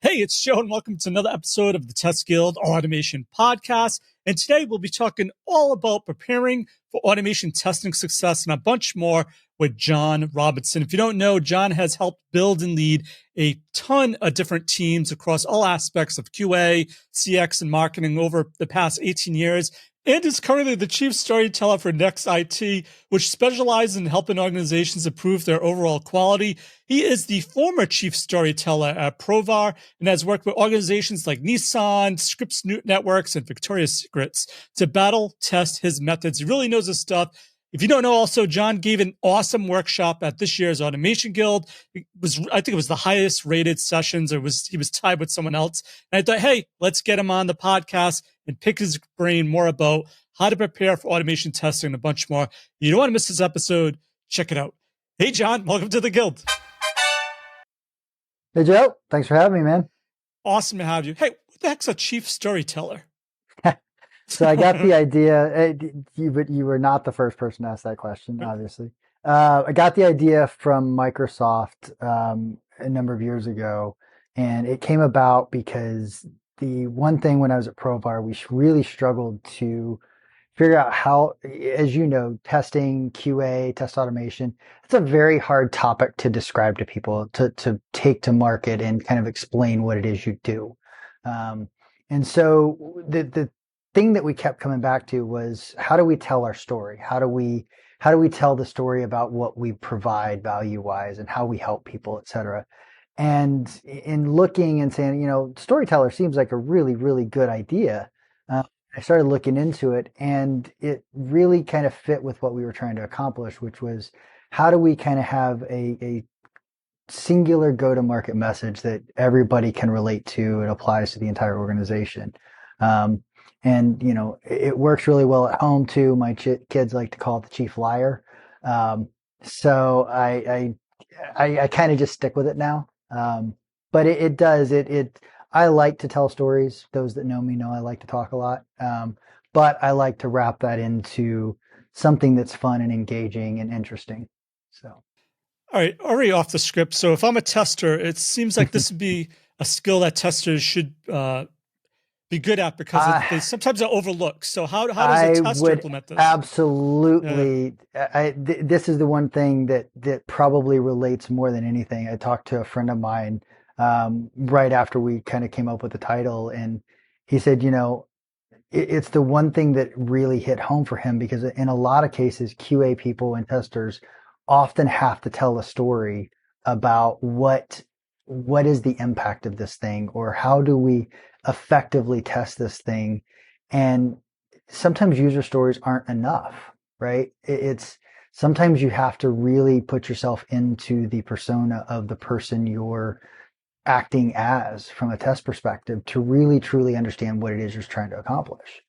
Hey, it's Joe, and welcome to another episode of the TestGuild Automation Podcast. And today we'll be talking all about preparing for automation testing success and a bunch more with Jon Robinson. If you don't know, Jon has helped build and lead a ton of different teams across all aspects of QA, CX, and marketing over the past 18 years, and is currently the chief storyteller for Nekst IT, which specializes in helping organizations improve their overall quality. He is the former chief storyteller at Provar and has worked with organizations like Nissan, Scripps Networks, and Victoria's Secrets to battle test his methods. He really knows his stuff. If you don't know, also, Jon gave an awesome workshop at this year's Automation Guild. I think it was the highest rated sessions, he was tied with someone else. And I thought, hey, let's get him on the podcast and pick his brain more about how to prepare for automation testing and a bunch more. You don't want to miss this episode. Check it out. Hey, Jon, welcome to the Guild. Hey, Joe. Thanks for having me, man. Awesome to have you. Hey, what the heck's a chief storyteller? So I got the idea. You were not the first person to ask that question, obviously. I got the idea from Microsoft a number of years ago, and it came about because the one thing when I was at Provar, we really struggled to figure out how, as you know, testing, QA, test automation, it's a very hard topic to describe to people, to take to market and kind of explain what it is you do. And so the thing that we kept coming back to was, how do we tell our story? How do we tell the story about what we provide value wise and how we help people, et cetera? And in looking and saying, storyteller seems like a really, really good idea. I started looking into it, and it really kind of fit with what we were trying to accomplish, which was, how do we kind of have a singular go-to-market message that everybody can relate to and applies to the entire organization? And, it works really well at home too. My kids like to call it the chief liar. So I kind of just stick with it now. But it does, I like to tell stories. Those that know me know I like to talk a lot. But I like to wrap that into something that's fun and engaging and interesting. So. All right, already off the script. So if I'm a tester, it seems like this would be a skill that testers should be good at, because they sometimes are overlooked. So how does a tester implement this? Absolutely. Yeah. This is the one thing that probably relates more than anything. I talked to a friend of mine right after we kind of came up with the title, and he said, it's the one thing that really hit home for him, because in a lot of cases, QA people and testers often have to tell a story about what is the impact of this thing, or how do we effectively test this thing. And sometimes user stories aren't enough, right? It's sometimes you have to really put yourself into the persona of the person you're acting as from a test perspective to really truly understand what it is you're trying to accomplish.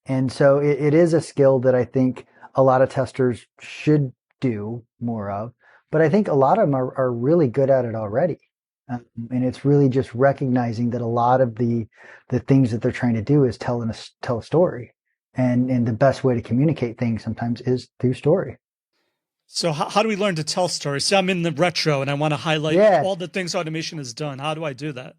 And so it is a skill that I think a lot of testers should do more of, but I think a lot of them are really good at it already. And it's really just recognizing that a lot of the things that they're trying to do is tell a story. And the best way to communicate things sometimes is through story. So how do we learn to tell stories? See, I'm in the retro and I want to highlight all the things automation has done. How do I do that?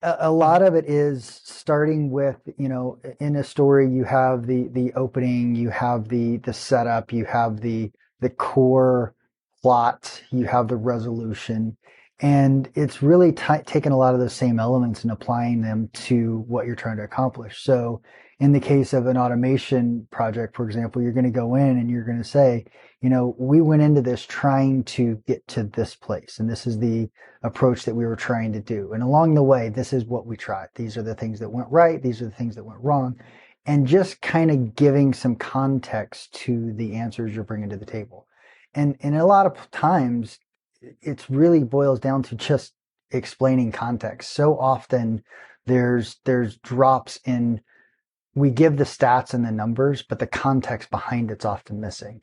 A lot of it is starting with, in a story, you have the opening, you have the setup, you have the core plot, you have the resolution. And it's really taking a lot of those same elements and applying them to what you're trying to accomplish. So in the case of an automation project, for example, you're going to go in and you're going to say, we went into this trying to get to this place, and this is the approach that we were trying to do. And along the way, this is what we tried. These are the things that went right. These are the things that went wrong. And just kind of giving some context to the answers you're bringing to the table. And a lot of times, it really boils down to just explaining context. So often there's drops in, we give the stats and the numbers, but the context behind it's often missing.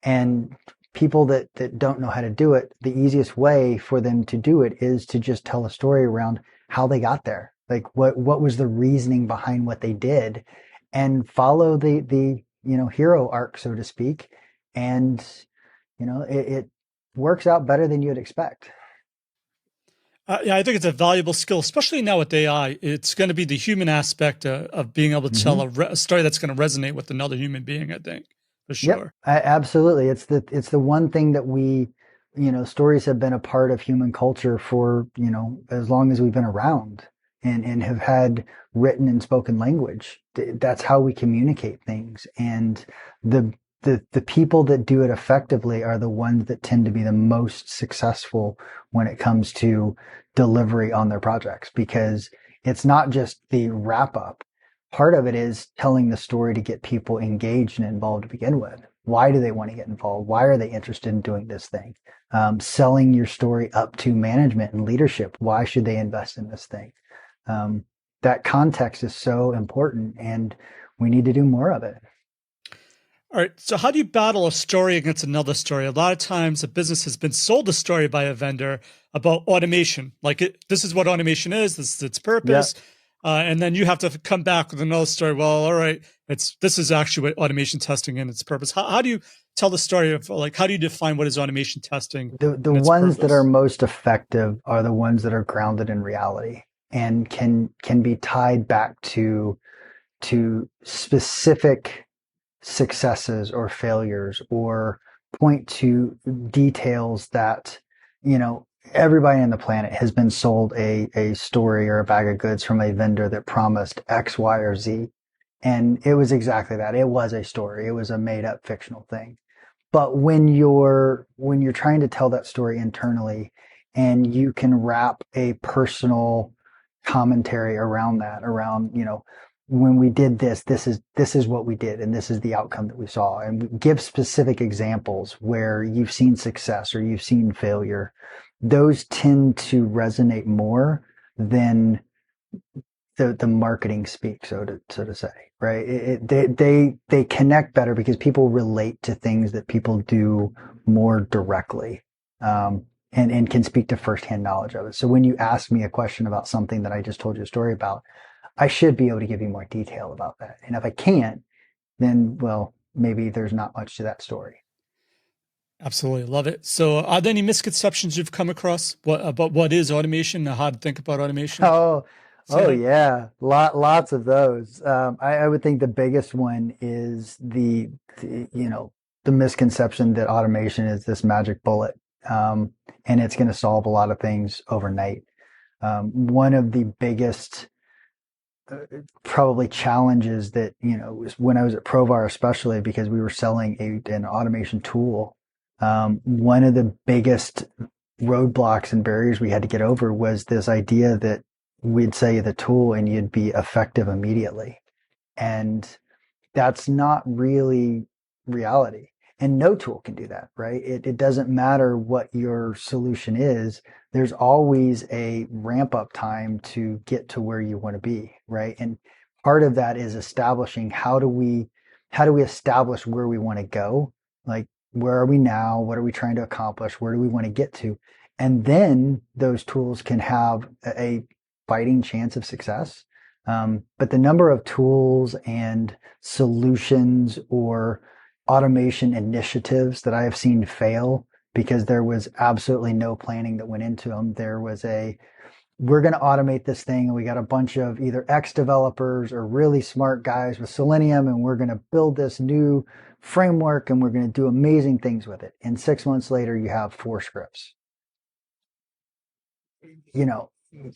And people that don't know how to do it, the easiest way for them to do it is to just tell a story around how they got there. Like what was the reasoning behind what they did, and follow the hero arc, so to speak. And it works out better than you'd expect. Yeah, I think it's a valuable skill, especially now with AI. It's going to be the human aspect of being able to tell Hmm. a story that's going to resonate with another human being. I think for Yep, sure. absolutely. It's the one thing that stories have been a part of human culture for, as long as we've been around and have had written and spoken language. That's how we communicate things. And the the people that do it effectively are the ones that tend to be the most successful when it comes to delivery on their projects, because it's not just the wrap up. Part of it is telling the story to get people engaged and involved to begin with. Why do they want to get involved? Why are they interested in doing this thing? Selling your story up to management and leadership. Why should they invest in this thing? Um, that context is so important, and we need to do more of it. All right. So, how do you battle a story against another story? A lot of times, a business has been sold a story by a vendor about automation. Like, this is what automation is. This is its Yeah. purpose. And then you have to come back with another story. Well, all right, this is actually what automation testing and its purpose. How do you tell the story of, like, how do you define what is automation testing The and its ones that are purpose? most effective are the ones that are grounded in reality and can be tied back to specific successes or failures, or point to details that, you know, everybody on the planet has been sold a story or a bag of goods from a vendor that promised X, Y, or Z. And it was exactly that. It was a story. It was a made up fictional thing. But when you're trying to tell that story internally, and you can wrap a personal commentary around that, around, when we did this, this is what we did, and this is the outcome that we saw, and give specific examples where you've seen success or you've seen failure, those tend to resonate more than the marketing speak, so to say, right? They connect better because people relate to things that people do more directly, and can speak to firsthand knowledge of it. So when you ask me a question about something that I just told you a story about, I should be able to give you more detail about that. And if I can't, then, well, maybe there's not much to that story. Absolutely love it. So, are there any misconceptions you've come across about what is automation, or how to think about automation? Oh, See oh anything? yeah, lots of those. I would think the biggest one is the misconception that automation is this magic bullet, and it's going to solve a lot of things overnight. One of the biggest probably challenges that, was when I was at Provar, especially because we were selling an automation tool. One of the biggest roadblocks and barriers we had to get over was this idea that we'd sell you the tool and you'd be effective immediately. And that's not really reality. And no tool can do that, right? It doesn't matter what your solution is. There's always a ramp up time to get to where you want to be, right? And part of that is establishing how do we establish where we want to go? Like, where are we now? What are we trying to accomplish? Where do we want to get to? And then those tools can have a fighting chance of success. But the number of tools and solutions or automation initiatives that I have seen fail because there was absolutely no planning that went into them. We're going to automate this thing, and we got a bunch of either ex developers or really smart guys with Selenium, and we're going to build this new framework and we're going to do amazing things with it. And 6 months later, you have four scripts. You know,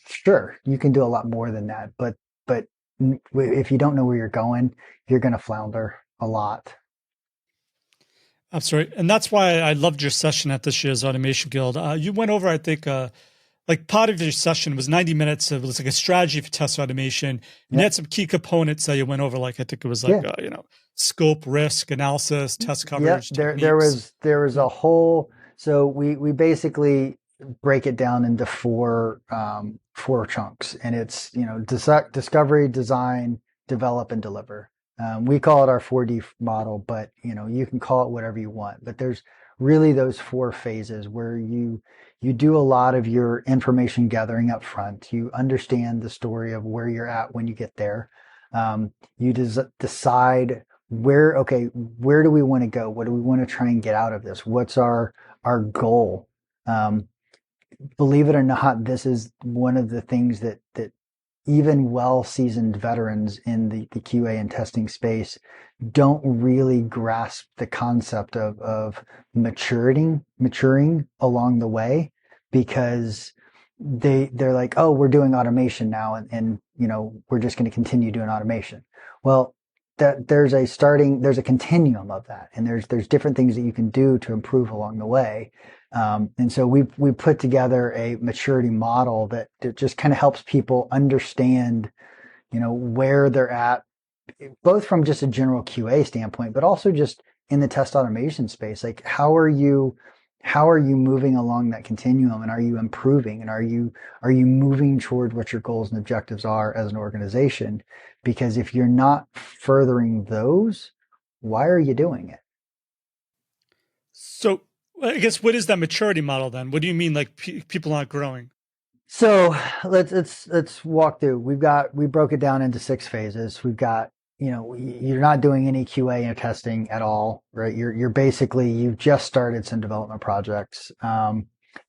sure, you can do a lot more than that, but if you don't know where you're going, you're going to flounder a lot. Absolutely. And that's why I loved your session at this year's Automation Guild. You went over, I think, like part of your session was 90 minutes. It was like a strategy for test automation. And you Yeah, had some key components that you went over, like I think it was like, yeah, scope, risk, analysis, test yeah. coverage, There techniques. was Yeah. a whole. So we basically break it down into four chunks, and it's discovery, design, develop, and deliver. We call it our 4D model, but you can call it whatever you want. But there's really those four phases where you do a lot of your information gathering up front. You understand the story of where you're at when you get there. You decide where do we want to go? What do we want to try and get out of this? What's our goal? Um, believe it or not, this is one of the things that even well-seasoned veterans in the QA and testing space don't really grasp the concept of maturing along the way, because they're like, oh, we're doing automation now, and we're just going to continue doing automation. Well, there's a continuum of that, and there's different things that you can do to improve along the way. And so we put together a maturity model that just kind of helps people understand, where they're at, both from just a general QA standpoint, but also just in the test automation space. Like, how are you moving along that continuum, and are you improving, and are you moving toward what your goals and objectives are as an organization? Because if you're not furthering those, why are you doing it? So I guess, what is that maturity model then? What do you mean, like people aren't growing? So let's walk through. We broke it down into 6 phases. We've got, you're not doing any QA and testing at all, right? You're basically, you've just started some development projects.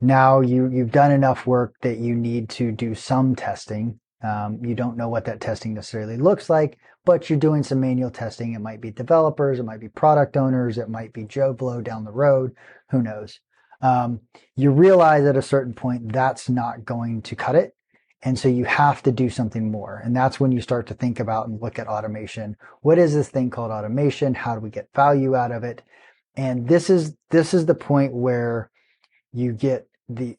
Now you've done enough work that you need to do some testing. You don't know what that testing necessarily looks like, but you're doing some manual testing. It might be developers, it might be product owners, it might be Joe Blow down the road. Who knows? You realize at a certain point that's not going to cut it. And so you have to do something more. And that's when you start to think about and look at automation. What is this thing called automation? How do we get value out of it? And this is the point where you get the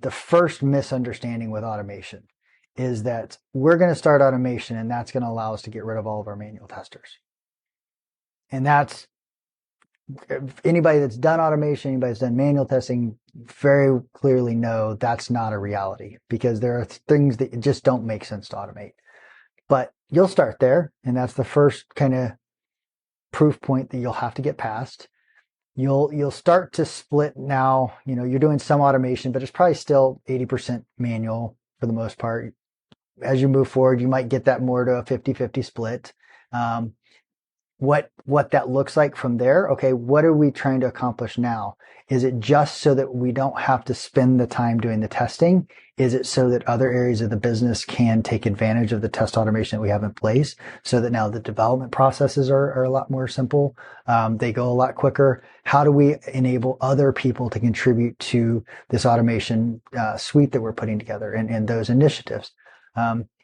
first misunderstanding with automation, is that we're going to start automation and that's going to allow us to get rid of all of our manual testers. And that's, anybody that's done automation, anybody that's done manual testing, very clearly know that's not a reality, because there are things that just don't make sense to automate. But you'll start there, and that's the first kind of proof point that you'll have to get past. You'll start to split now. You're doing some automation, but it's probably still 80% manual for the most part. As you move forward, you might get that more to a 50-50 split. What that looks like from there. Okay, what are we trying to accomplish now? Is it just so that we don't have to spend the time doing the testing? Is it so that other areas of the business can take advantage of the test automation that we have in place, so that now the development processes are a lot more simple? They go a lot quicker. How do we enable other people to contribute to this automation suite that we're putting together, and those initiatives?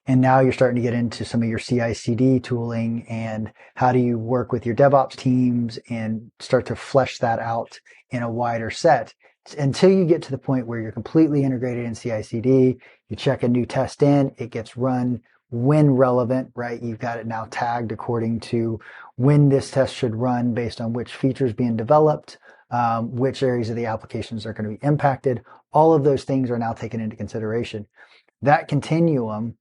And now you're starting to get into some of your CI/CD tooling, and how do you work with your DevOps teams and start to flesh that out in a wider set, until you get to the point where you're completely integrated in CI/CD. You check a new test in, it gets run when relevant, right? You've got it now tagged according to when this test should run, based on which features being developed, which areas of the applications are going to be impacted. All of those things are now taken into consideration. That continuum,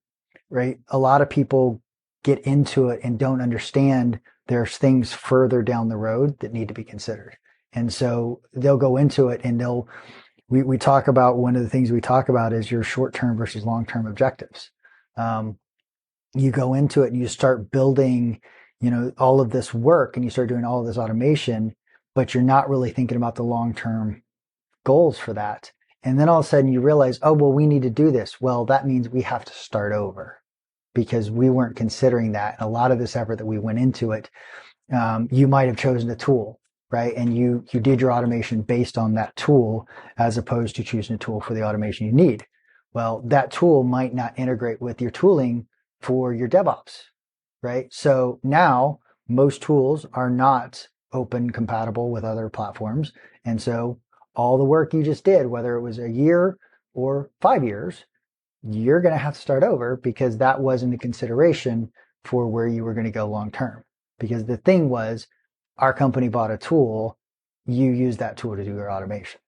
right? A lot of people get into it and don't understand there's things further down the road that need to be considered. And so they'll go into it, and we talk about, one of the things we talk about is your short-term versus long-term objectives. You go into it and you start building, all of this work, and you start doing all of this automation, but you're not really thinking about the long-term goals for that. And then all of a sudden you realize, oh, well, we need to do this. Well, that means we have to start over, because we weren't considering that. And a lot of this effort that we went into it, you might have chosen a tool, right? And you did your automation based on that tool, as opposed to choosing a tool for the automation you need. Well, that tool might not integrate with your tooling for your DevOps, right? So now most tools are not open compatible with other platforms. And so all the work you just did, whether it was a year or 5 years, you're going to have to start over, because that wasn't a consideration for where you were going to go long term. Because the thing was, our company bought a tool, you use that tool to do your automation.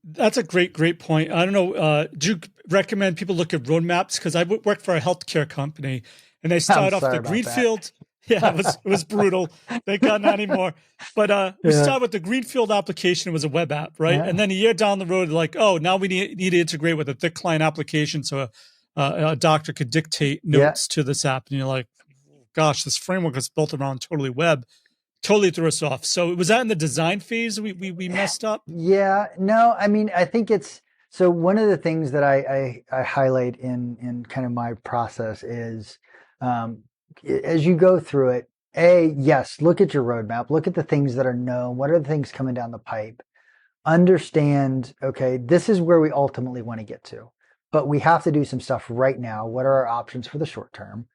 That's a great point. I don't know. Do you recommend people look at roadmaps? Because I work for a healthcare company, and they start off the greenfield. Yeah, it was brutal. Thank God not anymore. But we start with the greenfield application. It was a web app, right? Yeah. And then a year down the road, like, oh, now we need to integrate with a thick client application, so a doctor could dictate notes to this app. And you're like, gosh, this framework is built around totally web. totally threw us off. So was that in the design phase we messed up? Yeah, no, I mean, I think it's so one of the things that I highlight in kind of my process is um, as you go through it, yes, look at your roadmap, look at the things that are known, what are the things coming down the pipe, understand, okay, this is where we ultimately want to get to, but we have to do some stuff right now. What are our options for the short term?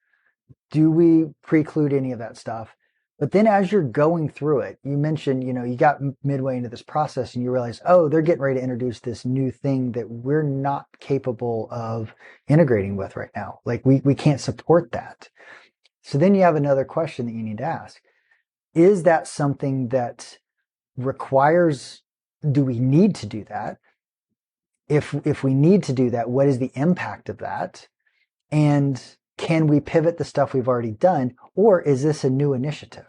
Do we preclude any of that stuff? But then as you're going through it, you mentioned, you got midway into this process and you realize, oh, they're getting ready to introduce this new thing that we're not capable of integrating with right now. Like we can't support that. So then you have another question that you need to ask. Is that something that requires, do we need to do that? If we need to do that, what is the impact of that? And can we pivot the stuff we've already done, or is this a new initiative,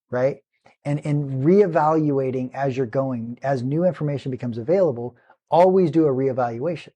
right? And reevaluating as you're going, as new information becomes available, always do a reevaluation.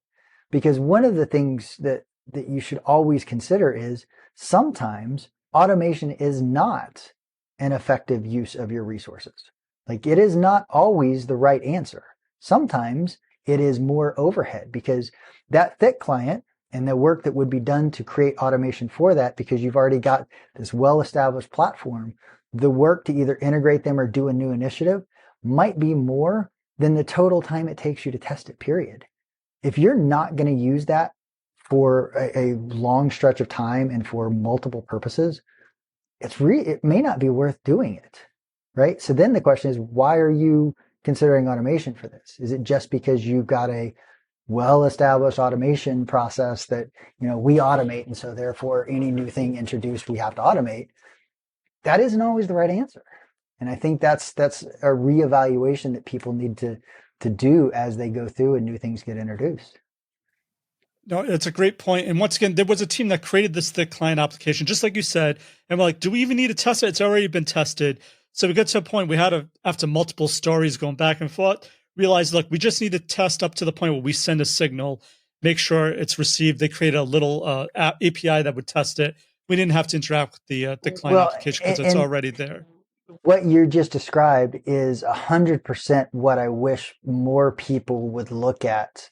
Because one of the things that you should always consider is sometimes automation is not an effective use of your resources. Like it is not always the right answer. Sometimes it is more overhead because that thick client and the work that would be done to create automation for that, because you've already got this well-established platform, the work to either integrate them or do a new initiative might be more than the total time it takes you to test it, period. If you're not going to use that for a long stretch of time and for multiple purposes, it may not be worth doing it, right? So then the question is, why are you considering automation for this? Is it just because you've got a well-established automation process that, we automate, and so therefore any new thing introduced, we have to automate? That isn't always the right answer. And I think that's a reevaluation that people need to do as they go through and new things get introduced. No, it's a great point. And once again, there was a team that created this thick client application, just like you said. And we're like, do we even need to test it? It's already been tested. So we got to a point we had to, after multiple stories going back and forth, realize, look, we just need to test up to the point where we send a signal, make sure it's received. They created a little API that would test it. We didn't have to interact with the client application because it's already there. What you just described is 100% what I wish more people would look at,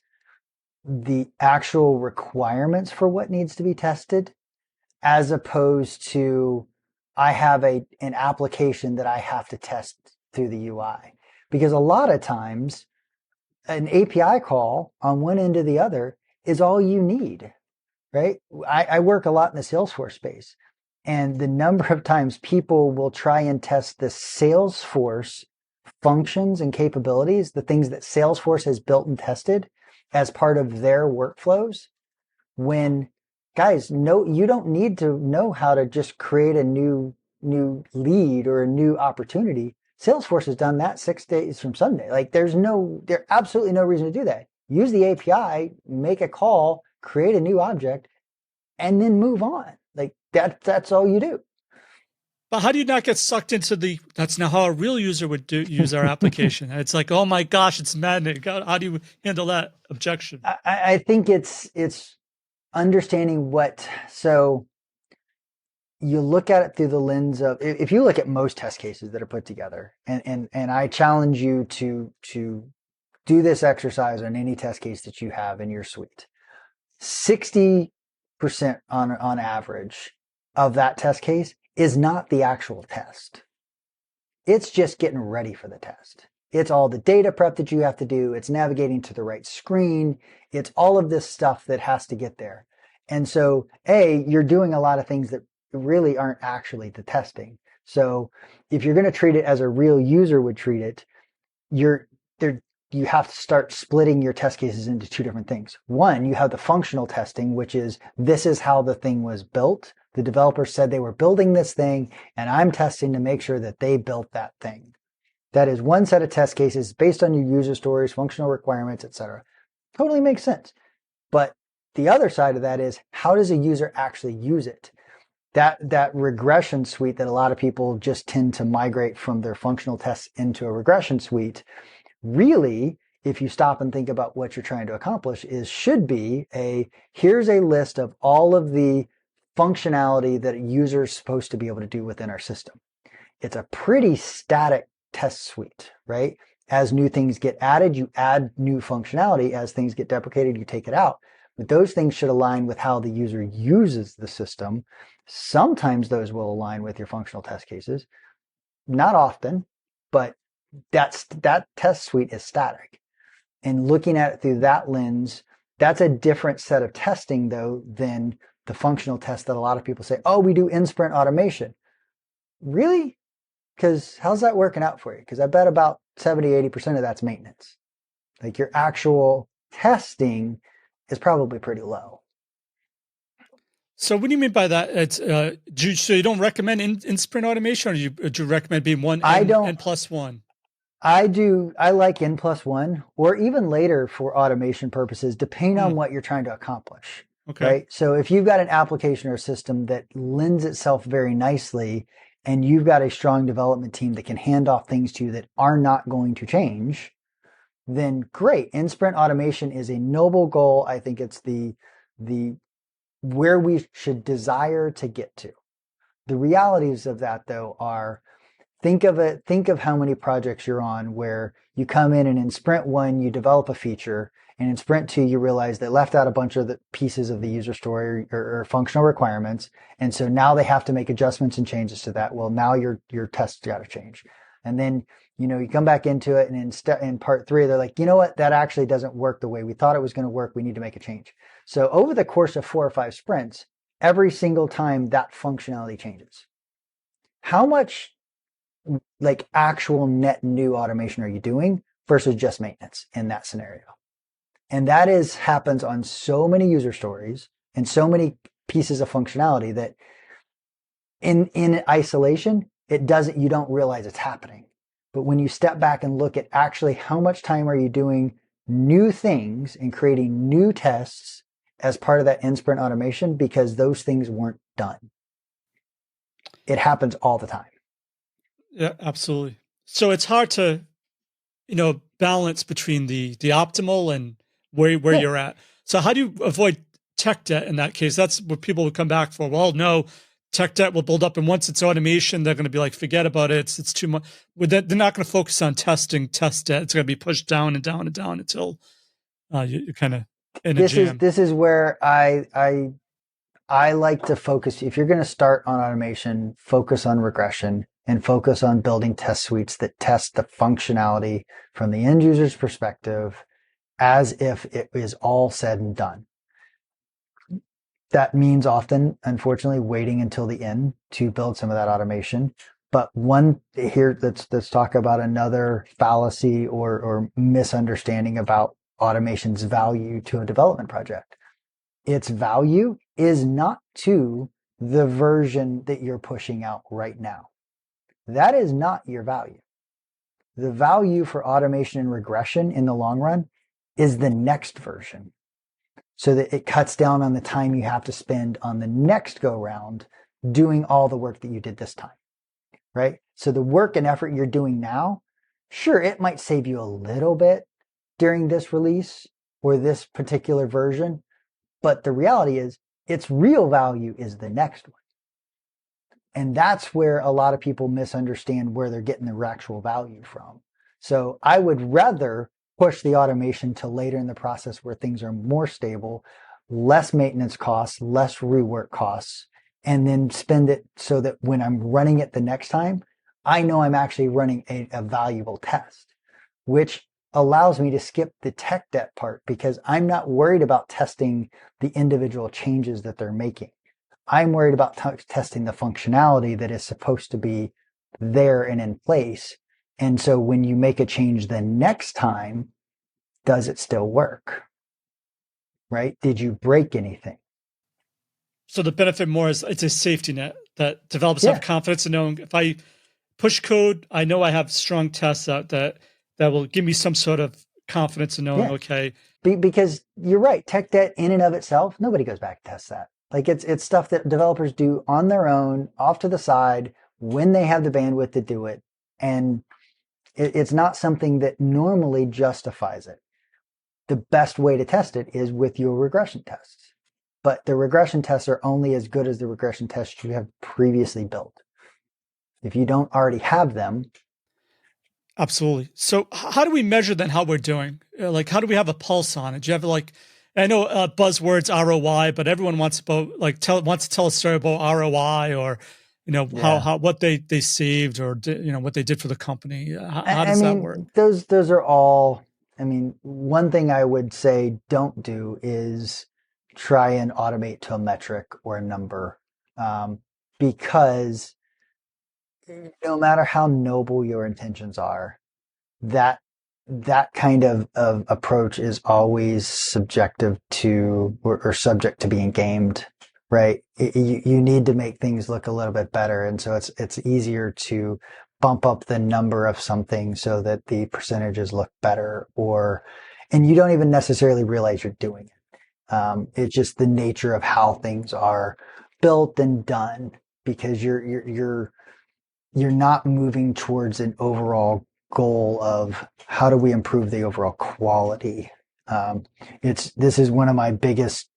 the actual requirements for what needs to be tested, as opposed to I have an application that I have to test through the UI. Because a lot of times an API call on one end or the other is all you need, right? I work a lot in the Salesforce space, and the number of times people will try and test the Salesforce functions and capabilities, the things that Salesforce has built and tested as part of their workflows, when guys, no, you don't need to know how to just create a new lead or a new opportunity. Salesforce has done that 6 days from Sunday. Like there's absolutely no reason to do that. Use the API, make a call, create a new object, and then move on. Like that's all you do. But how do you not get sucked into that's now how a real user would use our application? It's like, oh my gosh, it's maddening. How do you handle that objection? I think it's understanding so you look at it through the lens of, if you look at most test cases that are put together, and I challenge you to do this exercise on any test case that you have in your suite. 60% on average of that test case is not the actual test. It's just getting ready for the test. It's all the data prep that you have to do. It's navigating to the right screen. It's all of this stuff that has to get there. And so, you're doing a lot of things that really aren't actually the testing. So if you're going to treat it as a real user would treat it, you have to start splitting your test cases into two different things. One, you have the functional testing, which is, this is how the thing was built. The developer said they were building this thing, and I'm testing to make sure that they built that thing. That is one set of test cases based on your user stories, functional requirements, etc. Totally makes sense. But the other side of that is, how does a user actually use it? That regression suite that a lot of people just tend to migrate from their functional tests into a regression suite, really, if you stop and think about what you're trying to accomplish, should be here's a list of all of the functionality that a user is supposed to be able to do within our system. it's a pretty static test suite, right? As new things get added, you add new functionality. As things get deprecated, you take it out. But those things should align with how the user uses the system. Sometimes those will align with your functional test cases. Not often, but that test suite is static. And looking at it through that lens, that's a different set of testing, though, than the functional test that a lot of people say, oh, we do in-sprint automation. Really? Because how's that working out for you? Because I bet about 70, 80% of that's maintenance. Like your actual testing is probably pretty low. So what do you mean by that? It's so you don't recommend in sprint automation, or do you recommend being N plus one? I like N+1 or even later for automation purposes, depending on what you're trying to accomplish. Okay. Right. So if you've got an application or a system that lends itself very nicely and you've got a strong development team that can hand off things to you that are not going to change, then great. In-sprint automation is a noble goal. I think it's the where we should desire to get to. The realities of that, though, are think of how many projects you're on where you come in and in sprint 1, you develop a feature, and in sprint 2, you realize they left out a bunch of the pieces of the user story or functional requirements. And so now they have to make adjustments and changes to that. Well, now your test's got to change. And then, you come back into it, and in part 3, they're like, you know what? That actually doesn't work the way we thought it was going to work. We need to make a change. So over the course of 4 or 5 sprints, every single time that functionality changes. How much like actual net new automation are you doing versus just maintenance in that scenario? And that happens on so many user stories and so many pieces of functionality that in isolation, you don't realize it's happening. But when you step back and look at actually how much time are you doing new things and creating new tests as part of that in-sprint automation, because those things weren't done. It happens all the time. Yeah, absolutely. So it's hard to, balance between the optimal and where you're at. So how do you avoid tech debt in that case? That's what people would come back for. Well, no, tech debt will build up, and once it's automation, they're going to be like, forget about it. It's too much. They're not going to focus on testing test debt. It's going to be pushed down and down and down until you're kind of in a jam. This is where I like to focus. If you're going to start on automation, focus on regression and focus on building test suites that test the functionality from the end user's perspective as if it is all said and done. That means often, unfortunately, waiting until the end to build some of that automation. But let's talk about another fallacy or misunderstanding about automation's value to a development project. Its value is not to the version that you're pushing out right now. That is not your value. The value for automation and regression in the long run is the next version, so that it cuts down on the time you have to spend on the next go round doing all the work that you did this time, right? So the work and effort you're doing now, sure, it might save you a little bit during this release or this particular version, but the reality is its real value is the next one. And that's where a lot of people misunderstand where they're getting their actual value from. So I would rather push the automation to later in the process where things are more stable, less maintenance costs, less rework costs, and then spend it so that when I'm running it the next time, I know I'm actually running a valuable test, which allows me to skip the tech debt part because I'm not worried about testing the individual changes that they're making. I'm worried about testing the functionality that is supposed to be there and in place. And so when you make a change the next time, does it still work? Right? Did you break anything? So the benefit more is it's a safety net that developers have confidence in knowing if I push code, I know I have strong tests out that will give me some sort of confidence in knowing, okay. Because you're right. Tech debt in and of itself, nobody goes back and tests that. Like it's stuff that developers do on their own, off to the side, when they have the bandwidth to do it. And it's not something that normally justifies it. The best way to test it is with your regression tests. But the regression tests are only as good as the regression tests you have previously built. If you don't already have them, Absolutely. So how do we measure then how we're doing? Like, how do we have a pulse on it? Do you have like, I know buzzwords ROI, but everyone wants about like wants to tell a story about ROI or, yeah. how what they saved or what they did for the company. How I does that work? mean, those are all. I mean, one thing I would say don't do is try and automate to a metric or a number, um, because no matter how noble your intentions are, that that kind of approach is always subjective to or subject to being gamed, right? You need to make things look a little bit better, and so it's easier to bump up the number of something so that the percentages look better, or and you don't even necessarily realize you're doing it. It's just the nature of how things are built and done because you're not moving towards an overall goal of how do we improve the overall quality. Um, this is one of my biggest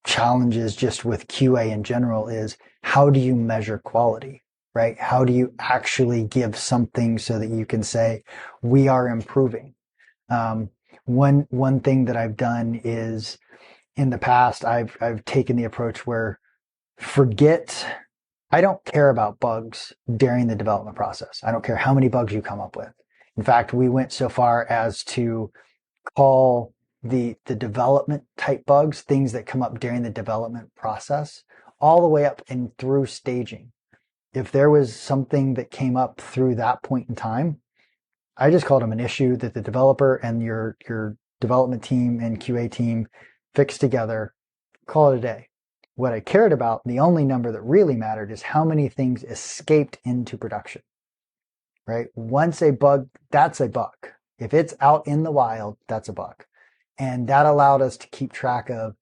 challenges just with QA in general is how do you measure quality, right? How do you actually give something so that you can say we are improving? Um, one thing that I've done is in the past I've taken the approach where forget I don't care about bugs during the development process. I don't care how many bugs you come up with. In fact, we went so far as to call the development type bugs things that come up during the development process all the way up and through staging. If there was something that came up through that point in time, I just called them an issue that the developer and your development team and QA team fix together, call it a day. What I cared about, the only number that really mattered is how many things escaped into production, right? Once a bug, that's a bug. If it's out in the wild, that's a bug. And that allowed us to keep track of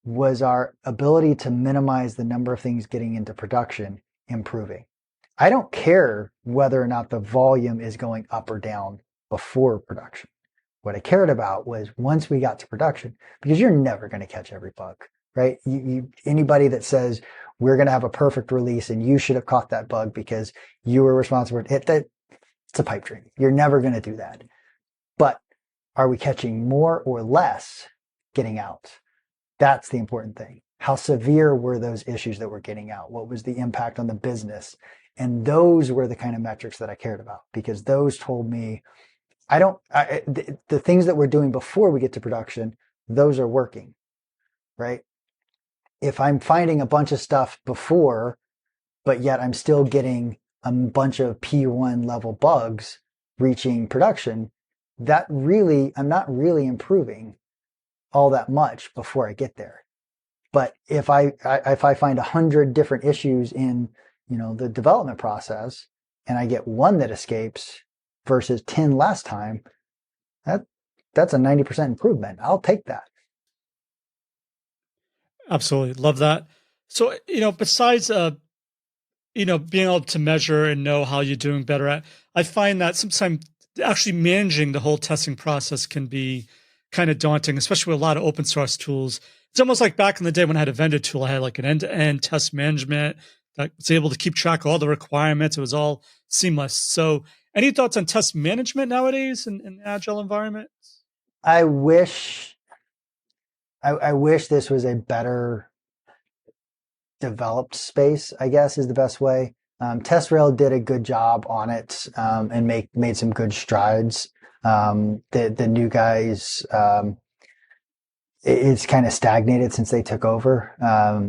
was our ability to minimize the number of things getting into production improving. I don't care whether or not the volume is going up or down before production. What I cared about was once we got to production, because you're never going to catch every bug, right? Anybody that says we're going to have a perfect release and you should have caught that bug because you were responsible for it, it's a pipe dream. You're never going to do that. But are we catching more or less getting out? That's the important thing. How severe were those issues that were getting out? What was the impact on the business? And those were the kind of metrics that I cared about because those told me the things that we're doing before we get to production, those are working, right? If I'm finding a bunch of stuff before, but yet I'm still getting a bunch of P1 level bugs reaching production, I'm not really improving all that much before I get there. But if I find 100 different issues in, the development process and I get one that escapes versus 10 last time, that that's a 90% improvement. I'll take that. Absolutely. Love that. So, besides being able to measure and know how you're doing better at, I find that sometimes actually managing the whole testing process can be kind of daunting, especially with a lot of open source tools. It's almost like back in the day when I had a vendor tool, I had like an end-to-end test management that was able to keep track of all the requirements. It was all seamless. So any thoughts on test management nowadays in agile environment? I wish I wish this was a better developed space, I guess is the best way. TestRail did a good job on it and made some good strides. The new guys, it's kind of stagnated since they took over.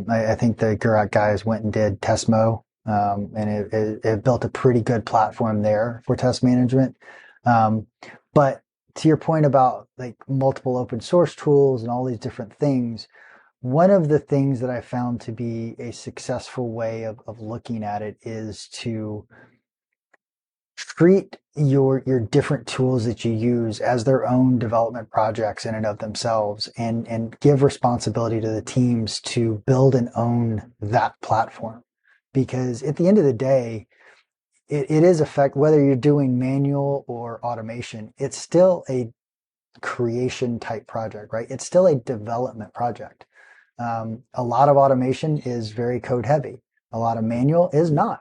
I think the Gurat guys went and did Testmo, and it built a pretty good platform there for test management. But to your point about like multiple open source tools and all these different things, one of the things that I found to be a successful way of looking at it is to treat your different tools that you use as their own development projects in and of themselves and give responsibility to the teams to build and own that platform. Because at the end of the day, it is whether you're doing manual or automation, it's still a creation type project, right? It's still a development project. A lot of automation is very code heavy. A lot of manual is not.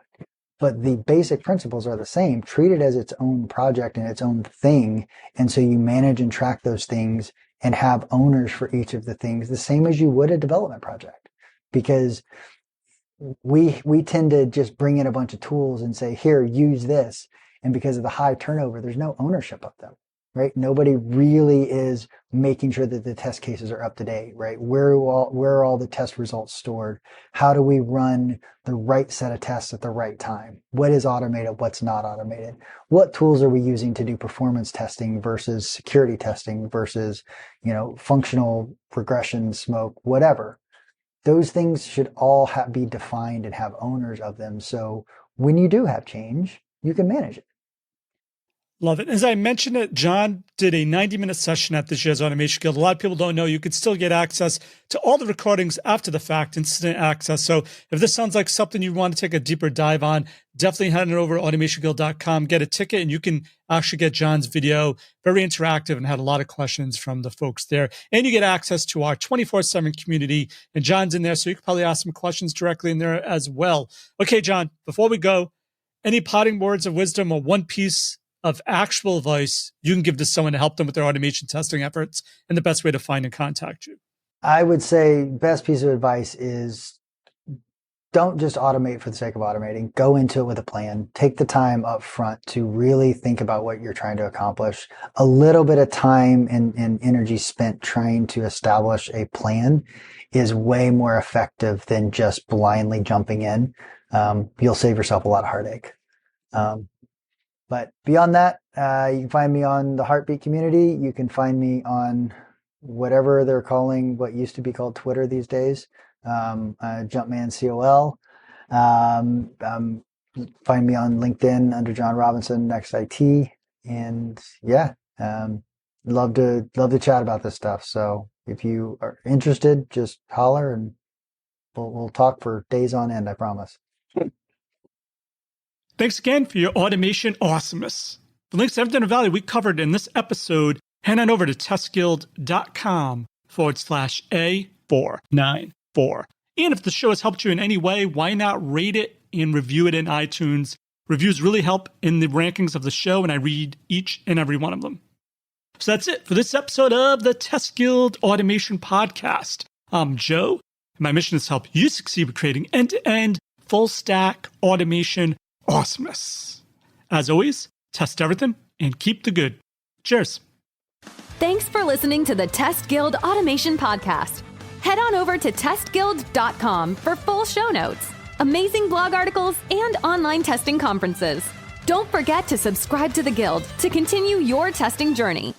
but the basic principles are the same. Treat it as its own project and its own thing. And so you manage and track those things and have owners for each of the things, the same as you would a development project. Because we tend to just bring in a bunch of tools and say, here, use this. And because of the high turnover, there's no ownership of them, right? Nobody really is making sure that the test cases are up to date, right? Where are all the test results stored? How do we run the right set of tests at the right time? What is automated? What's not automated? What tools are we using to do performance testing versus security testing versus, functional regression, smoke, whatever? Those things should all be defined and have owners of them. So when you do have change, you can manage it. Love it. As I mentioned it, Jon did a 90-minute session at this year's Automation Guild. A lot of people don't know you could still get access to all the recordings after the fact, instant access. So if this sounds like something you want to take a deeper dive on, definitely head on over to automationguild.com, get a ticket, and you can actually get Jon's video. Very interactive and had a lot of questions from the folks there. And you get access to our 24/7 community, and Jon's in there, so you can probably ask some questions directly in there as well. Okay, Jon, before we go, any parting words of wisdom or one piece of actual advice you can give to someone to help them with their automation testing efforts and the best way to find and contact you? I would say best piece of advice is don't just automate for the sake of automating. Go into it with a plan. Take the time up front to really think about what you're trying to accomplish. A little bit of time and energy spent trying to establish a plan is way more effective than just blindly jumping in. You'll save yourself a lot of heartache. But beyond that, you can find me on the Heartbeat community. You can find me on whatever they're calling what used to be called Twitter these days, Jumpman COL. Find me on LinkedIn under Jon Robinson, Nekst IT. And love to chat about this stuff. So if you are interested, just holler and we'll talk for days on end, I promise. Thanks again for your automation awesomeness. The links to everything of value we covered in this episode, head on over to testguild.com/A494. And if the show has helped you in any way, why not rate it and review it in iTunes? Reviews really help in the rankings of the show, and I read each and every one of them. So that's it for this episode of the TestGuild Automation Podcast. I'm Joe, and my mission is to help you succeed with creating end-to-end, full-stack automation awesomeness. As always, test everything and keep the good. Cheers. Thanks for listening to the TestGuild Automation Podcast. Head on over to testguild.com for full show notes, amazing blog articles, and online testing conferences. Don't forget to subscribe to the Guild to continue your testing journey.